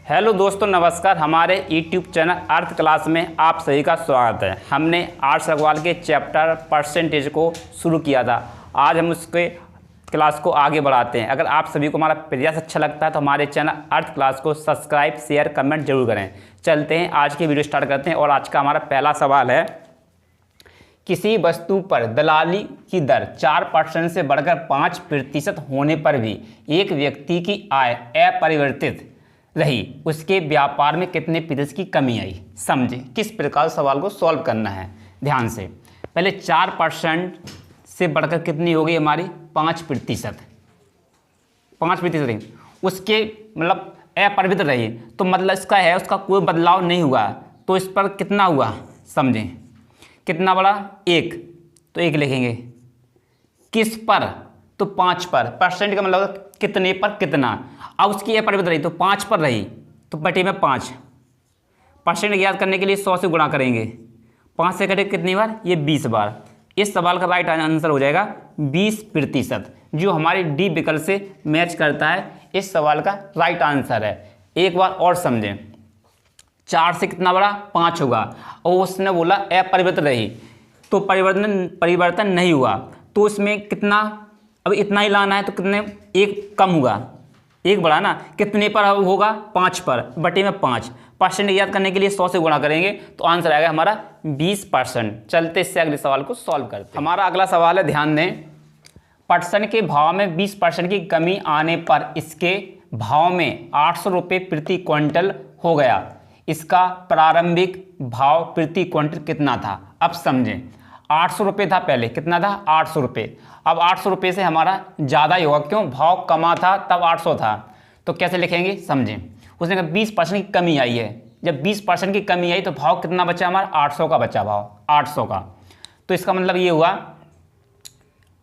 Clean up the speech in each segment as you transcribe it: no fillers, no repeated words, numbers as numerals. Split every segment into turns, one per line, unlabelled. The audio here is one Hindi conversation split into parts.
हेलो दोस्तों, नमस्कार। हमारे यूट्यूब चैनल अर्थ क्लास में आप सभी का स्वागत है। हमने आर्ट्स अग्रवाल के चैप्टर परसेंटेज को शुरू किया था। आज हम उसके क्लास को आगे बढ़ाते हैं। अगर आप सभी को हमारा प्रयास अच्छा लगता है तो हमारे चैनल अर्थ क्लास को सब्सक्राइब, शेयर, कमेंट जरूर करें। चलते हैं, आज की वीडियो स्टार्ट करते हैं। और आज का हमारा पहला सवाल है, किसी वस्तु पर दलाली की दर 4% से बढ़कर 5% होने पर भी एक व्यक्ति की आय अपरिवर्तित रही, उसके व्यापार में कितने प्रतिशत की कमी आई? समझें किस प्रकार सवाल को सॉल्व करना है। ध्यान से, पहले 4% से बढ़कर कितनी हो गई हमारी? 5%। 5% रही, उसके मतलब अपरिवर्तित रही, तो मतलब इसका है उसका कोई बदलाव नहीं हुआ, तो इस पर कितना हुआ? समझें कितना बड़ा? 1, तो 1 लिखेंगे। किस पर? तो 5 पर। परसेंट का मतलब कितने पर कितना। अब उसकी अपरिवर्तित रही तो 5 पर रही, तो बटे में 5। परसेंट याद करने के लिए 100 से गुणा करेंगे। 5 से कटे कितनी बार? ये 20 बार। इस सवाल का राइट आंसर हो जाएगा 20%, जो हमारी डी विकल्प से मैच करता है। इस सवाल का राइट आंसर है। एक बार और समझें, 4 से कितना बड़ा? 5 होगा, और उसने बोला अपरिवर्तित रही, तो परिवर्तन नहीं हुआ, तो उसमें कितना? अब इतना ही लाना है, तो कितने? 1 कम होगा, 1 बढ़ा ना। कितने पर होगा? 5 पर, बटे में 5। परसेंट याद करने के लिए 100 से गुणा करेंगे, तो आंसर आएगा हमारा 20%। चलते इससे अगले सवाल को सॉल्व करते हैं। हमारा अगला सवाल है, ध्यान दें, पटसन के भाव में 20% की कमी आने पर इसके भाव में 800 रुपये प्रति क्विंटल हो गया। इसका प्रारंभिक भाव प्रति क्विंटल कितना था? अब समझें, 800 रुपये था पहले, कितना था? 800 रुपये। अब 800 रुपये से हमारा ज़्यादा ही होगा, क्यों? भाव कमा था तब 800 था, तो कैसे लिखेंगे? समझें, उसने कहा 20% की कमी आई है। जब 20% की कमी आई तो भाव कितना बचा हमारा? 800 का बचा, भाव 800 का। तो इसका मतलब ये हुआ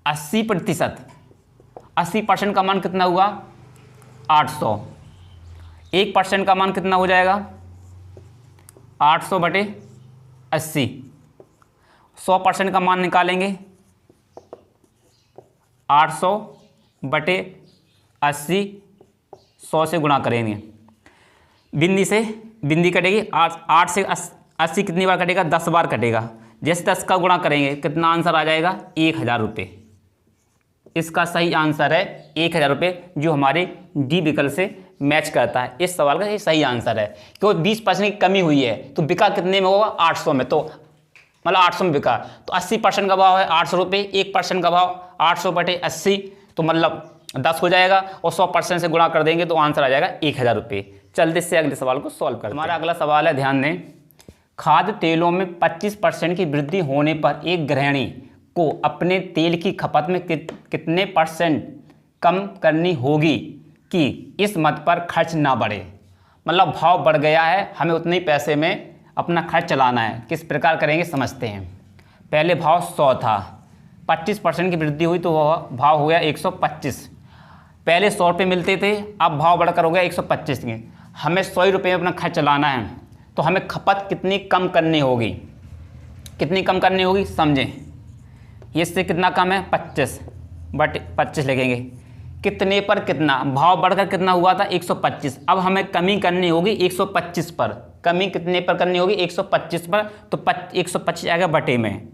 80%। 80% का मान कितना हुआ? 800। 1% का मान कितना हो जाएगा? 800 बटे 80। 100% का मान निकालेंगे, 800 बटे 80, 100 से गुणा करेंगे। बिंदी कटेगी, 8 से 80 कितनी बार कटेगा? 10 बार कटेगा। जैसे 10 का गुणा करेंगे, कितना आंसर आ जाएगा? 1000 रुपये। इसका सही आंसर है 1000 रुपये, जो हमारे डी विकल्प से मैच करता है। इस सवाल का ये सही आंसर है, क्योंकि 20% की कमी हुई है, तो बिका कितने में होगा? 800 में, तो मतलब 800 में बिका, तो 80% का भाव है 800 रुपये। 1% का भाव 800 बटे 80, तो मतलब 10 हो जाएगा, और 100% से गुणा कर देंगे तो आंसर आ जाएगा 1000 रुपये। चलते से अगले सवाल को सॉल्व करते हैं। हमारा अगला सवाल है, ध्यान दें, खाद्य तेलों में 25% की वृद्धि होने पर एक गृहिणी को अपने तेल की खपत में कितने % कम करनी होगी कि इस मद पर खर्च ना बढ़े? मतलब भाव बढ़ गया है, हमें उतने पैसे में अपना खर्च चलाना है। किस प्रकार करेंगे समझते हैं। पहले भाव 100 था, 25% की वृद्धि हुई तो वह भाव हो गया 125। पहले 100 रुपये मिलते थे, अब भाव बढ़कर हो गया 125 के। हमें 100 रुपये में अपना खर्च चलाना है, तो हमें खपत कितनी कम करनी होगी? कितनी कम करनी होगी? समझें, इससे कितना कम है? 25 बटे 25 लिखेंगे। कितने पर कितना? भाव बढ़कर कितना हुआ था? 125। अब हमें कमी करनी होगी 125 पर। कमी कितने पर करनी होगी? 125 पर, तो 125 आएगा बटे में,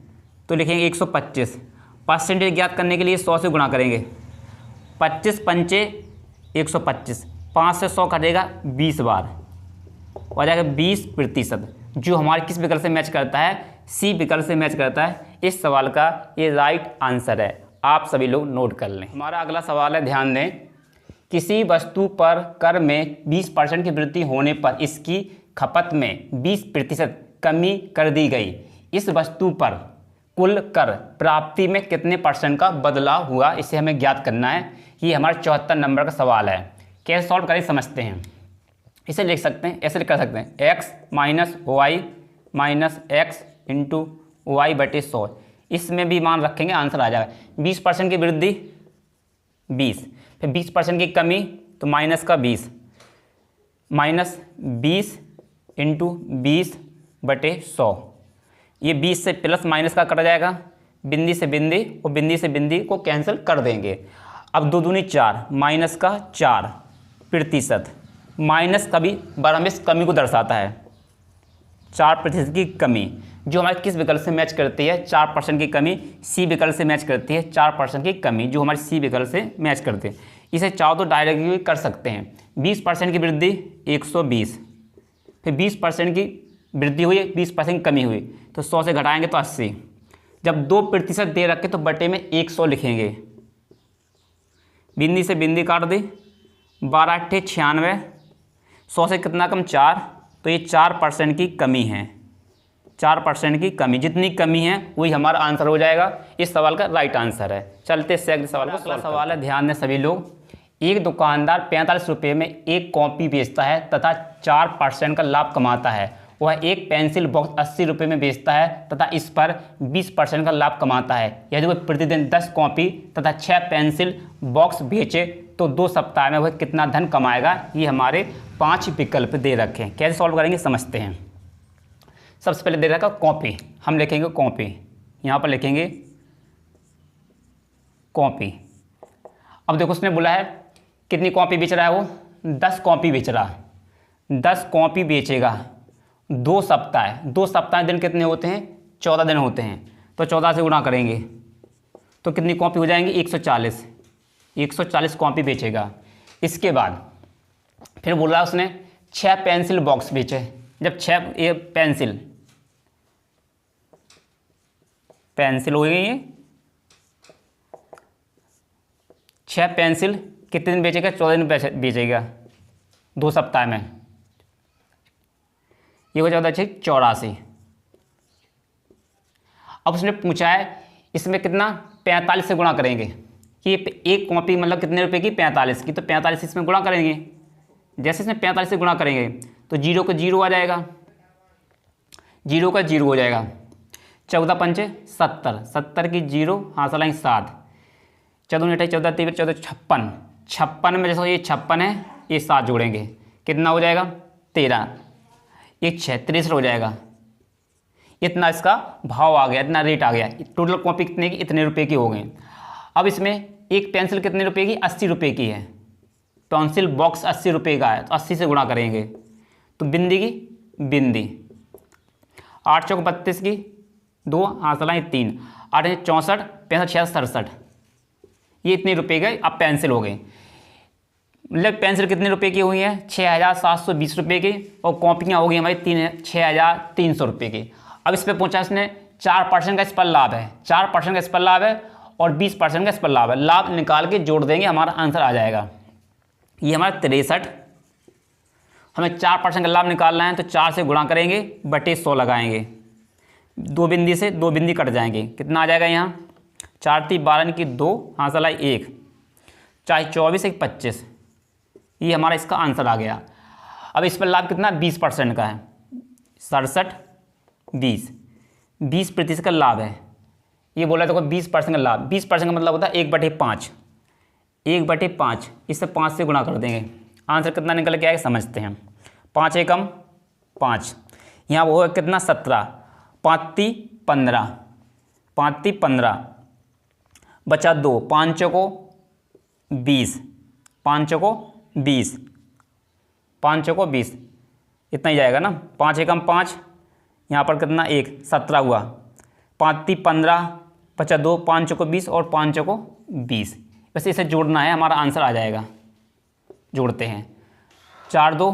तो लिखेंगे 125। परसेंटेज ज्ञात करने के लिए 100 से गुणा करेंगे। 25 पंचे 125, 5 से 100 कटेगा 20 बार, हो जाएगा 20%, जो हमारे किस विकल्प से मैच करता है? सी विकल्प से मैच करता है। इस सवाल का ये राइट आंसर है, आप सभी लोग नोट कर लें। हमारा अगला सवाल है, ध्यान दें, किसी वस्तु पर कर में 20% की वृद्धि होने पर इसकी खपत में 20% कमी कर दी गई। इस वस्तु पर कुल कर प्राप्ति में कितने % का बदलाव हुआ? इसे हमें ज्ञात करना है। ये हमारा 74 नंबर का सवाल है। कैसे सॉल्व करें समझते हैं। इसे लिख सकते हैं, ऐसे कर सकते हैं, x minus y minus x into y बटे 100। इसमें भी मान रखेंगे, आंसर आ जाएगा। 20% की वृद्धि 20, फिर 20% की कमी, तो माइनस का 20, माइनस 20 इंटू 20 बटे 100। ये 20 से प्लस माइनस का कट जाएगा, बिंदी से बिंदी और बिंदी से बिंदी को कैंसिल कर देंगे। अब 2 दूनी 4, माइनस का 4% माइनस कभी बार हमें कमी को दर्शाता है। 4% की कमी जो हमारे किस विकल्प से मैच करती है, 4% की कमी सी विकल्प से मैच करती है। 4% की कमी जो हमारे सी विकल्प से मैच करते हैं, इसे चाहो तो डायरेक्ट भी कर सकते हैं। 20% की वृद्धि 120, फिर 20% की वृद्धि हुई, 20% की कमी हुई, तो 100 से घटाएंगे तो 80। जब 2% दे रखे तो बटे में 100 लिखेंगे। बिंदी से बिंदी काट दी, 12 8 96, 100 से कितना कम 4, तो ये 4% की कमी है। 4% की कमी, जितनी कमी है वही हमारा आंसर हो जाएगा। इस सवाल का राइट आंसर है। चलते इससे अगले सवाल को। अगला सवाल है, ध्यान दें सभी लोग। एक दुकानदार 45 रुपये में एक कॉपी बेचता है तथा 4% का लाभ कमाता है। वह एक पेंसिल बॉक्स 80 रुपये में बेचता है तथा इस पर 20% का लाभ कमाता है। यदि वह प्रतिदिन 10 कॉपी तथा 6 पेंसिल बॉक्स बेचे तो 2 सप्ताह में वह कितना धन कमाएगा। ये हमारे 5 विकल्प दे रखे हैं। कैसे सॉल्व करेंगे समझते हैं। सबसे पहले दे रखा कॉपी, हम लिखेंगे कॉपी, यहाँ पर लिखेंगे कॉपी। अब देखो उसने बोला है कितनी कॉपी बेच रहा है, वो 10 कॉपी बेच रहा है। 10 कॉपी बेचेगा 2 सप्ताह। 2 सप्ताह दिन कितने होते हैं, 14 दिन होते हैं, तो 14 से गुणा करेंगे तो कितनी कॉपी हो जाएंगी, 140। 140 कॉपी बेचेगा। इसके बाद फिर बोल रहा है उसने 6 पेंसिल बॉक्स बेचे। जब 6 ये पेंसिल हो गई, ये 6 पेंसिल कितने दिन बेचेगा, 14 दिन बेचेगा 2 सप्ताह में। ये हो जाता है 84। अब उसने पूछा है इसमें कितना, 45 से गुणा करेंगे कि एक कॉपी मतलब कितने रुपए की, 45 की, तो 45 इसमें गुणा करेंगे। जैसे इसमें 45 से गुणा करेंगे तो 0 का 0 आ जाएगा, 0 का 0 हो जाएगा। 14 पंचे 70, 70 की 0 हाँ सलाई 7, 14 28 14 23 14 56, 56 में जैसे ये 56 है, ये 7 जोड़ेंगे कितना हो जाएगा 13, ये 36 हो जाएगा। इतना इसका भाव आ गया, इतना रेट आ गया। टोटल कॉपी कितने की, इतने रुपए की हो गई। अब इसमें एक पेंसिल कितने रुपए की, 80 रुपए की है। पेंसिल बॉक्स 80 रुपए का है तो 80 से गुणा करेंगे तो बिंदी की बिंदी 8 चौक 32 की 2 हाँ सलाई 3, 8 64 65 66 67, ये इतने रुपए गए। अब पेंसिल हो गई, मतलब पेंसिल कितने रुपए की हुई है, 6720 रुपये की, और कॉपियाँ हो गई हमारी 6300 रुपये की। अब इस पर पहुँचा इसने 4% का इस पर लाभ है, 4% का इस पर लाभ है और 20% का इस पर लाभ है। लाभ निकाल के जोड़ देंगे, हमारा आंसर आ जाएगा। ये हमारा 63, हमें 4% का लाभ निकालना है तो 4 से गुणा करेंगे बटे 100 लगाएंगे, 2 बिंदी से 2 बिंदी कट जाएंगे, कितना आ जाएगा यहाँ 4 3 12 की 2 हाँ सलाई 1, 4 24 1 25, ये हमारा इसका आंसर आ गया। अब इस पर लाभ कितना 20% का है, 67 20% का लाभ है। ये बोला देखो 20% का लाभ, 20% का मतलब होता है 1/5, 1/5, इससे 5 से गुणा कर देंगे, आंसर कितना निकल के आएगा समझते हैं। 5 एकम 5, यहाँ वो है कितना 17, 5 3 15, 5 3 15 बचा 2, 5 चौको 20, 5 चौको 20, 5 चौको 20, इतना ही जाएगा ना। 5 एकम 5, यहाँ पर कितना 1 17 हुआ, 5 3 15 बचा 2, 5 चौको 20 और 5 चौको 20, बस इसे जोड़ना है, हमारा आंसर आ जाएगा। जोड़ते हैं 4 2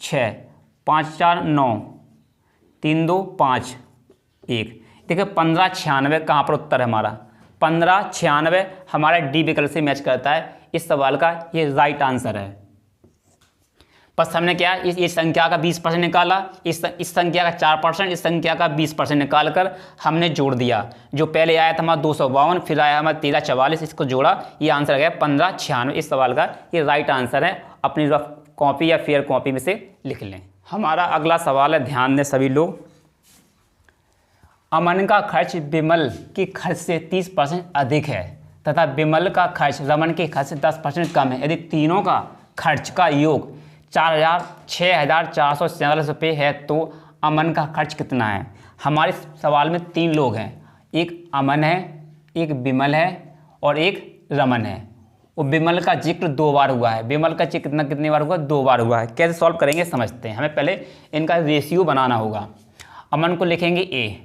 6, 5 4 9, 3 2 5 1। देखिए 1596 कहाँ पर उत्तर है हमारा, 1596 हमारा डी विकल्प से मैच करता है। इस सवाल का ये राइट आंसर है। बस हमने क्या इस संख्या का 20% निकाला, इस संख्या का 4%, इस संख्या का 20% निकाल कर हमने जोड़ दिया। जो पहले आया था हमारा 252, फिर आया हमारा 1344, इसको जोड़ा, ये आंसर आ गया 1596। इस सवाल का ये राइट आंसर है। अपनी रफ कॉपी या फेयर कॉपी में से लिख लें। हमारा अगला सवाल है, ध्यान दें सभी लोग। अमन का खर्च विमल के खर्च से 30% अधिक है तथा विमल का खर्च रमन के खर्च से 10% कम है। यदि तीनों का खर्च का योग 6447 रुपये है तो अमन का खर्च कितना है। हमारे सवाल में 3 लोग हैं, एक अमन है, एक विमल है और एक रमन है। और विमल का जिक्र 2 बार हुआ है। विमल का जिक्र कितनी बार हुआ? 2 बार हुआ है। कैसे सॉल्व करेंगे समझते हैं। हमें पहले इनका रेशियो बनाना होगा। अमन को लिखेंगे ए,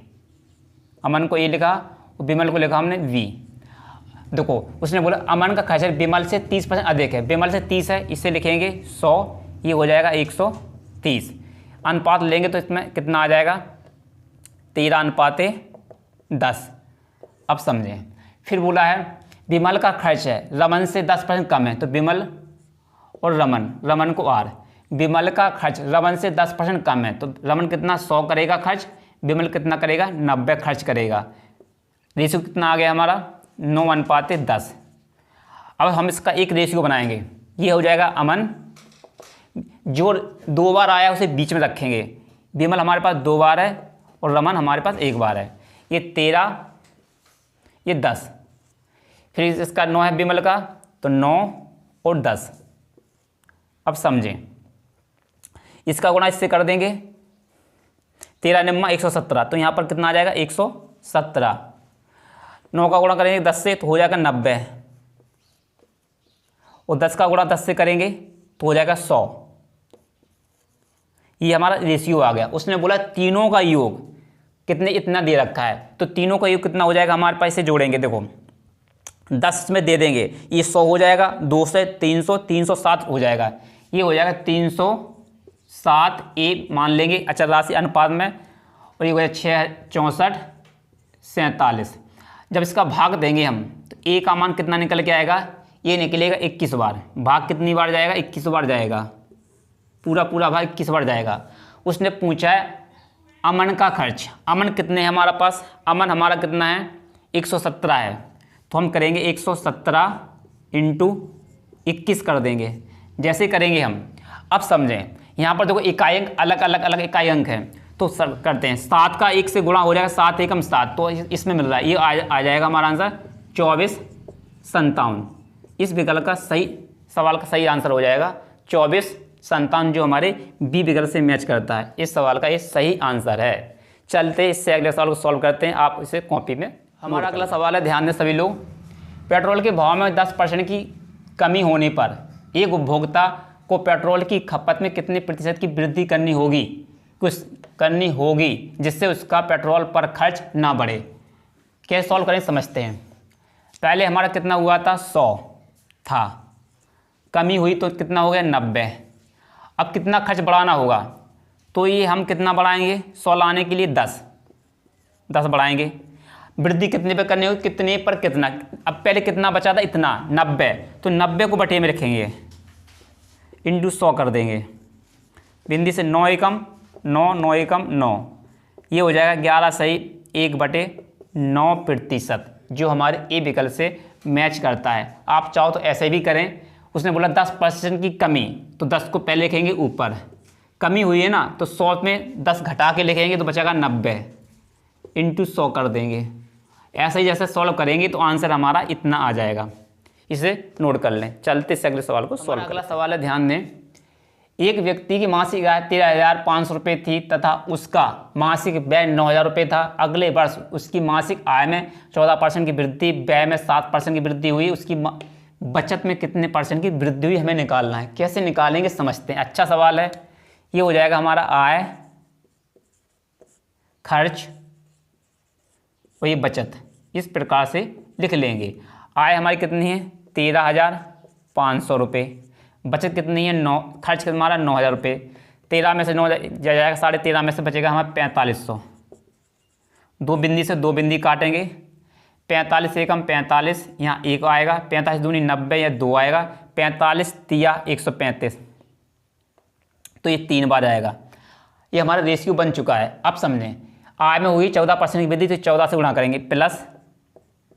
अमन को ए लिखा, और विमल को लिखा हमने वी। देखो उसने बोला अमन का खर्च विमल से 30% अधिक है, विमल से 30 है, इसे लिखेंगे 100, ये हो जाएगा 130। अनुपात लेंगे तो इसमें कितना आ जाएगा? 13:10। अब समझें। फिर बोला है विमल का खर्च है रमन से 10% कम है, तो विमल और रमन को आर, विमल का खर्च रमन से 10% कम है, तो रमन कितना 100 करेगा खर्च, विमल कितना करेगा 90 खर्च करेगा। रेशियो कितना आ गया हमारा? 9:10। अब हम इसका एक रेशियो बनाएंगे, ये हो जाएगा अमन, जो 2 बार आया उसे बीच में रखेंगे। विमल हमारे पास 2 बार है और रमन हमारे पास 1 बार है। ये 13, ये 10, फिर इसका 9 है विमल का, तो 9 और 10। अब समझें, इसका गुणा इससे कर देंगे, 13 9 117, तो यहाँ पर कितना आ जाएगा? 117। 9 का गुणा करेंगे 10 से तो हो जाएगा 90, और 10 का गुणा 10 से करेंगे तो हो जाएगा 100। ये हमारा रेशियो आ गया। उसने बोला तीनों का योग कितने, इतना दे रखा है, तो तीनों का योग कितना हो जाएगा हमारे पास? इसे जोड़ेंगे, देखो 10 में दे देंगे, ये 100 हो जाएगा, 2 से 300, 307 हो जाएगा, ये हो जाएगा 307 ए मान लेंगे अचल राशि अनुपात में, और ये हो जाएगा 6 64 47। जब इसका भाग देंगे हम तो ए का मान कितना निकल के आएगा? ये निकलेगा 21 बार। भाग कितनी बार जाएगा? 21 बार जाएगा, पूरा भाग 21 बार जाएगा। उसने पूछा है अमन का खर्च, अमन कितने हैं हमारा पास? अमन हमारा कितना है? 117 है, तो हम करेंगे 117 इंटू 21 कर देंगे। जैसे करेंगे हम, अब समझें, यहाँ पर देखो इकाई अंक अलग इकाई अंक हैं, तो सर करते हैं 7 का 1 से गुणा हो जाएगा, 7 एकम 7, तो इसमें मिल रहा है, ये आ जाएगा हमारा आंसर 2457। इस विकल्प का सही सवाल का सही आंसर हो जाएगा 2457, जो हमारे बी विकल्प से मैच करता है। इस सवाल का ये सही आंसर है। चलते इससे अगले सवाल को सॉल्व करते हैं, आप इसे कॉपी में। हमारा अगला सवाल है, ध्यान दें सभी लोग। पेट्रोल के भाव में 10% की कमी होने पर एक उपभोक्ता को पेट्रोल की खपत में कितने प्रतिशत की वृद्धि करनी होगी जिससे उसका पेट्रोल पर खर्च ना बढ़े। कैसे सॉल्व करें समझते हैं। पहले हमारा कितना हुआ था? 100 था, कमी हुई तो कितना हो गया? 90। अब कितना खर्च बढ़ाना होगा, तो ये हम कितना बढ़ाएंगे? 100 लाने के लिए 10 बढ़ाएंगे। वृद्धि कितने पे करनी होगी? कितने पर कितना। अब पहले कितना बचा था? इतना 90, तो 90 को बटे में रखेंगे, इंटू 100 कर देंगे। बिंदी से 9 एकम 9, 9 एकम 9, ये हो जाएगा 11 सही 1/9%, जो हमारे ए विकल्प से मैच करता है। आप चाहो तो ऐसे भी करें। उसने बोला 10% की कमी, तो 10 को पहले लिखेंगे ऊपर, कमी हुई है ना, तो 100 में 10 घटा के लिखेंगे तो बचेगा 90, इंटू 100 कर देंगे। ऐसे ही जैसे सॉल्व करेंगे तो आंसर हमारा इतना आ जाएगा। इसे नोट कर लें। चलते से अगले सवाल को सॉल्व। अगला सवाल है, ध्यान दें। एक व्यक्ति की मासिक आय 13,500 रुपये थी तथा उसका मासिक व्यय 9,000 रुपये था। अगले वर्ष उसकी मासिक आय में 14% की वृद्धि, व्यय में 7% की वृद्धि हुई। उसकी बचत में कितने % की वृद्धि हुई, हमें निकालना है। कैसे निकालेंगे समझते हैं। अच्छा सवाल है। ये हो जाएगा हमारा आय, खर्च और ये बचत, इस प्रकार से लिख लेंगे। आय हमारी कितनी है? 13,500 रुपये। बचत कितनी है? 9। खर्च हमारा 9,000 रुपये। 13 में से 9 जाएगा, 13.5 में से बचेगा हमारा 4500। 2 बिंदी से 2 बिंदी काटेंगे, 45 एकम 45, यहाँ 1 आएगा, 45 दूनी 90 या 2 आएगा, 45 तिया 135, तो ये 3 बार आएगा। ये हमारा रेशियो बन चुका है। अब समझें, आय में हुई 14% की वृद्धि, तो 14 से गुणा करेंगे, प्लस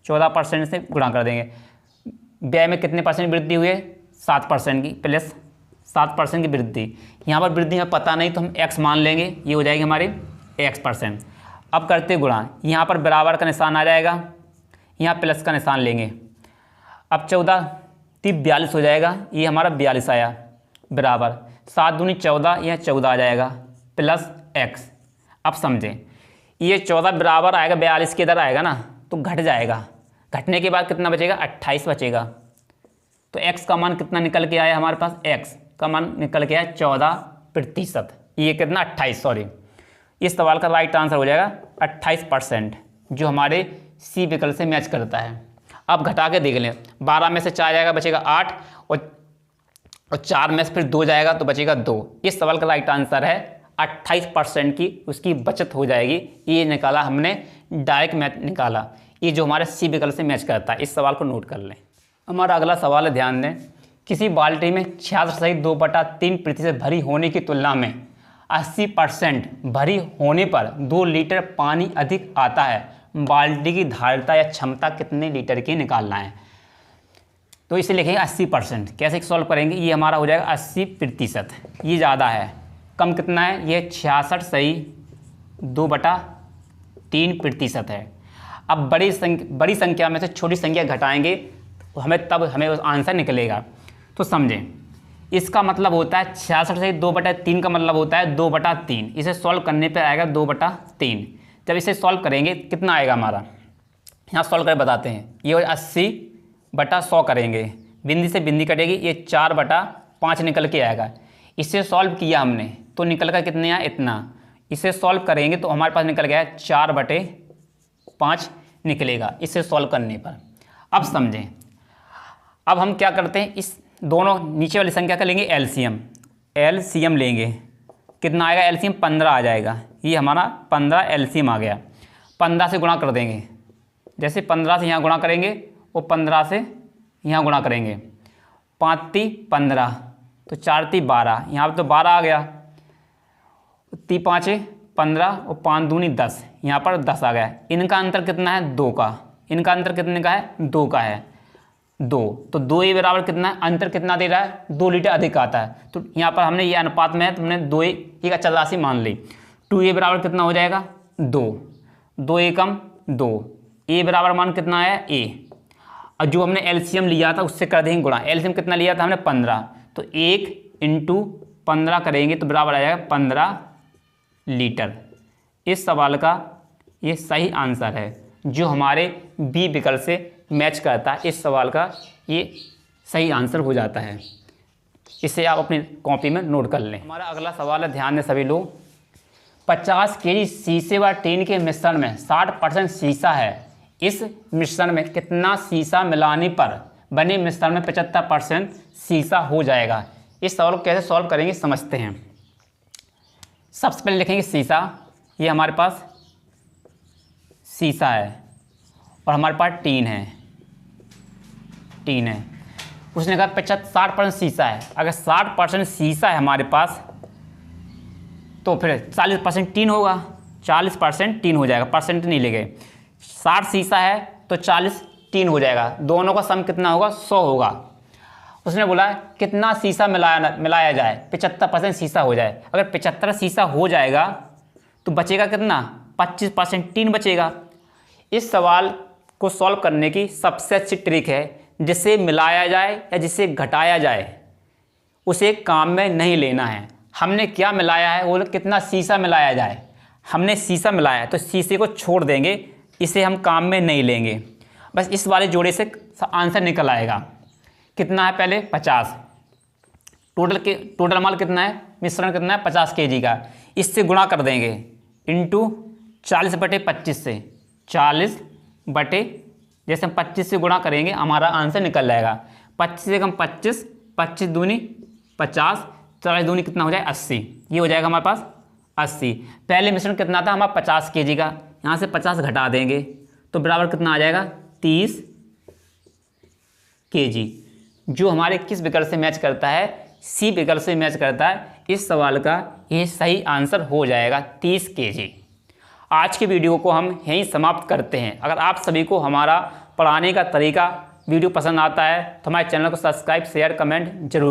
14% से गुणा कर देंगे। व्यय में कितने % वृद्धि हुई है? 7% की, प्लस 7% की वृद्धि। यहाँ पर वृद्धि हमें पता नहीं तो हम x मान लेंगे, ये हो जाएगी हमारी x%। अब करते गुणा, यहाँ पर बराबर का निशान आ जाएगा, यहाँ प्लस का निशान लेंगे। अब 14 3 42 हो जाएगा, ये हमारा 42 आया, बराबर 7 दूनी 14, यह 14 आ जाएगा, प्लस x। अब समझें, ये 14 बराबर आएगा 42 के इधर आएगा ना, तो घट जाएगा। घटने के बाद कितना बचेगा? 28 बचेगा। तो तो x का मान कितना निकल के आया हमारे पास, x का मान निकल के आया 14%, ये कितना 28, सॉरी, इस सवाल का राइट आंसर हो जाएगा 28%, जो हमारे सी विकल्प से मैच करता है। अब घटा के देख लें, 12 में से 4 जाएगा बचेगा 8, और 4 में से फिर 2 जाएगा तो बचेगा 2। इस सवाल का राइट आंसर है 28% की उसकी बचत हो जाएगी। ये निकाला हमने, डायरेक्ट मैच निकाला, ये जो हमारे सी विकल्प से मैच करता है। इस सवाल को नोट कर लें। हमारा अगला सवाल है, ध्यान दें, किसी बाल्टी में 66.2/3% भरी होने की तुलना में 80% भरी होने पर 2 लीटर पानी अधिक आता है, बाल्टी की धारिता या क्षमता कितने लीटर की निकालना है। तो इसे लिखेंगे 80%। कैसे सॉल्व करेंगे, ये हमारा हो जाएगा 80%, ये ज़्यादा है, कम कितना है, ये 66 सही 2/3% है। अब बड़ी संख्या में से छोटी संख्या घटाएंगे तो हमें आंसर निकलेगा। तो समझें, इसका मतलब होता है 66 से 2/3 का मतलब होता है 2/3। इसे सॉल्व करने पे आएगा 2/3। जब इसे सॉल्व करेंगे कितना आएगा हमारा, यहाँ सॉल्व कर बताते हैं। ये 80/100 करेंगे, बिंदी से बिंदी कटेगी, ये 4/5 निकल के आएगा। इसे सॉल्व किया हमने तो निकल कर कितने आया, इतना। इसे सॉल्व करेंगे तो हमारे पास निकल गया 4/5 निकलेगा इसे सॉल्व करने पर। अब समझें, अब हम क्या करते हैं, इस दोनों नीचे वाली संख्या का लेंगे एलसीएम लेंगे। कितना आएगा एलसीएम, 15 आ जाएगा। ये हमारा 15 एलसीएम आ गया। 15 से गुणा कर देंगे, जैसे 15 से यहाँ गुणा करेंगे वो 15 से यहाँ गुणा करेंगे, 5 × 15 तो 4 × 12, यहाँ पर तो 12 आ गया, 3 × 5 15 और 5 दूनी 10, यहाँ पर 10 आ गया। इनका अंतर कितना है, 2 का। इनका अंतर कितने का है, 2 का है, 2। तो 2 ये बराबर कितना है, अंतर कितना दे रहा है, 2 लीटर अधिक आता है। तो यहाँ पर हमने ये अनुपात में है तो हमने 2 एक अचल राशि मान ली। 2a बराबर कितना हो जाएगा, 2, 2a कम 2, a बराबर मान कितना आया, a। और जो हमने एलसीएम लिया था उससे कर देंगे गुणा। एलसीएम कितना लिया था हमने, 15, तो 1 × 15 करेंगे तो बराबर आ जाएगा 15 लीटर। इस सवाल का ये सही आंसर है, जो हमारे बी विकल्प से मैच करता है। इस सवाल का ये सही आंसर हो जाता है। इसे आप अपनी कॉपी में नोट कर लें। हमारा अगला सवाल है, ध्यान दें सभी लोग, 50 केजी शीशे व टीन के मिश्रण में 60% शीशा है। इस मिश्रण में कितना शीशा मिलाने पर बने मिश्रण में 75% शीशा हो जाएगा। इस सवाल को कैसे सॉल्व करेंगे समझते हैं। सबसे पहले लिखेंगे शीशा, ये हमारे पास शीशा है और हमारे पास टीन है। उसने कहा 60% शीशा है। अगर 60% शीशा है हमारे पास तो फिर 40% टीन होगा, 40% टीन हो जाएगा, परसेंट नहीं लेंगे। 60 शीशा है तो 40 टीन हो जाएगा, दोनों का सम कितना होगा, 100 होगा। उसने बोला कितना शीशा मिलाया जाए, 75% शीशा हो जाए। अगर 75 शीशा हो जाएगा तो बचेगा कितना, 25% टीन बचेगा। इस सवाल को सॉल्व करने की सबसे अच्छी ट्रिक है, जिसे मिलाया जाए या जिसे घटाया जाए उसे काम में नहीं लेना है। हमने क्या मिलाया है, वो कितना शीशा मिलाया जाए। हमने शीशा मिलाया है तो शीशे को छोड़ देंगे, इसे हम काम में नहीं लेंगे। बस इस वाले जोड़े से आंसर निकल आएगा। कितना है पहले, 50। टोटल माल कितना है, मिश्रण कितना है, 50 केजी का। इससे गुणा कर देंगे इंटू 40/25 से, 40/ जैसे हम 25 से गुणा करेंगे हमारा आंसर निकल जाएगा। 25 से कम 25, 25 दूनी 50, 40 दूनी कितना हो जाए, 80। ये हो जाएगा हमारे पास 80। पहले मिश्रण कितना था हमारा 50 केजी का, यहाँ से 50 घटा देंगे तो बराबर कितना आ जाएगा, 30 केजी, जो हमारे किस विकल्प से मैच करता है, सी विकल्प से मैच करता है। इस सवाल का ये सही आंसर हो जाएगा 30 केजी। आज के वीडियो को हम यहीं समाप्त करते हैं। अगर आप सभी को हमारा पढ़ाने का तरीका वीडियो पसंद आता है तो हमारे चैनल को सब्सक्राइब, शेयर, कमेंट जरूर